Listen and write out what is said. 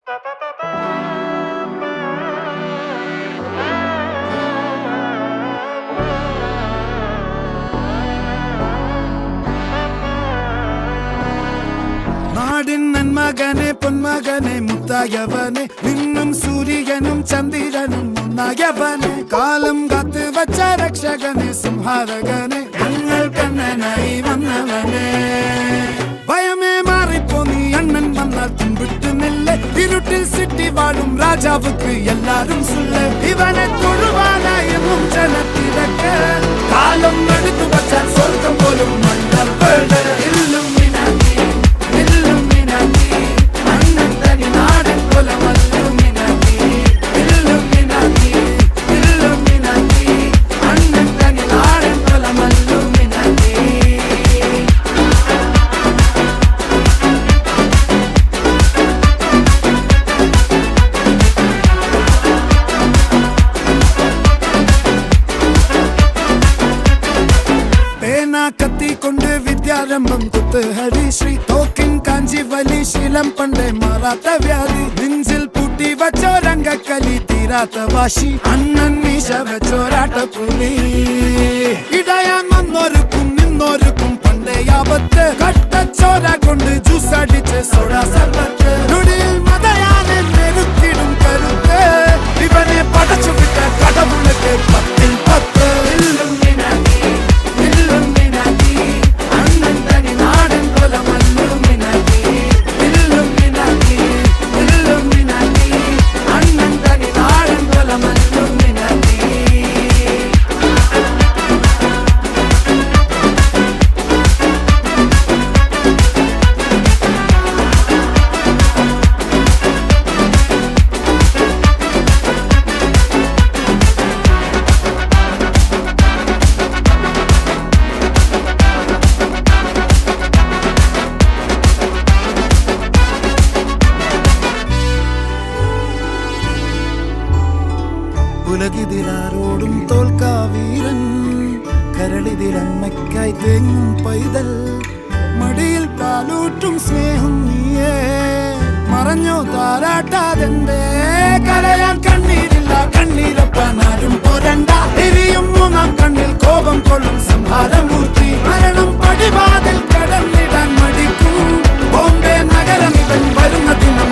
നാടിൻ നന്മകനെ പൊന്മകനെ മുത്തായവനെ നിന്നും സൂര്യനും ചന്ദ്രനും ഒന്നായവനെ കാലം കാത്ത് വച്ച രക്ഷകനെ സംഹാരകനെ ഞങ്ങൾ കണ്ണനായി വന്നവനെ ഭയമേ മാറിപ്പോ നീ അണ്ണൻ വന്നാൽ തുമ്പിട്ടുന്നില്ലേ ഇരുട്ടിൽ സിറ്റി വാഴും രാജാവുക്ക് എല്ലാരും സുല്ലേ ഇവനെ തൊഴുവാനായും ജനത്തിരക്ക് കാലം എടുത്തു വച്ചാൽ സ്വർഗം പോലും മണ്ണപ്പേട് കത്തിക്കൊണ്ട് വിദ്യാരംഭം കുത്ത് ഹരിശ്രീ തോക്കിൻ കാഞ്ചി വലി ശീലം പണ്ടേ മാറാത്ത വ്യാധി നെഞ്ചിൽ പൂട്ടി വച്ചോരംഗക്കലി തീരാത്ത വാശി അണ്ണൻ മീശ വെച്ചോരാട്ട പുലി ഇടയാൻ വന്നോർക്കും നിന്നോർക്കും പണ്ടേ ആപത്ത് കട്ടച്ചോര കൊണ്ട് ജ്യൂസ് അടിച്ച് സോഡ സർബത്ത് നൊടിയിൽ മതയാനെ നെരുക്കിടും കരുത്ത് ഇവനെ പടച്ചു വിട്ട കടവുളക്ക് 10-10 ഉലകിതിരാരോടും തോൽക്കാവീരൻ കരളിതിരമ്മയ്ക്കായി തേങ്ങും പൈതൽ മടിയിൽ പാലൂറ്റും സ്നേഹം നീയേ മറഞ്ഞോ താരാട്ടാതെന്റെ കരയാൻ കണ്ണീരില്ല കണ്ണീരപ്പാൻ ആരും പോരണ്ട എരിയും മൂന്നാം കണ്ണിൽ കോപം കൊള്ളും സംഹാരമൂർത്തി മരണം പടിവാതിൽ കടന്നിടാൻ മടിക്കും ബോംബെ നഗരം ഇവൻ വരുന്ന ദിനം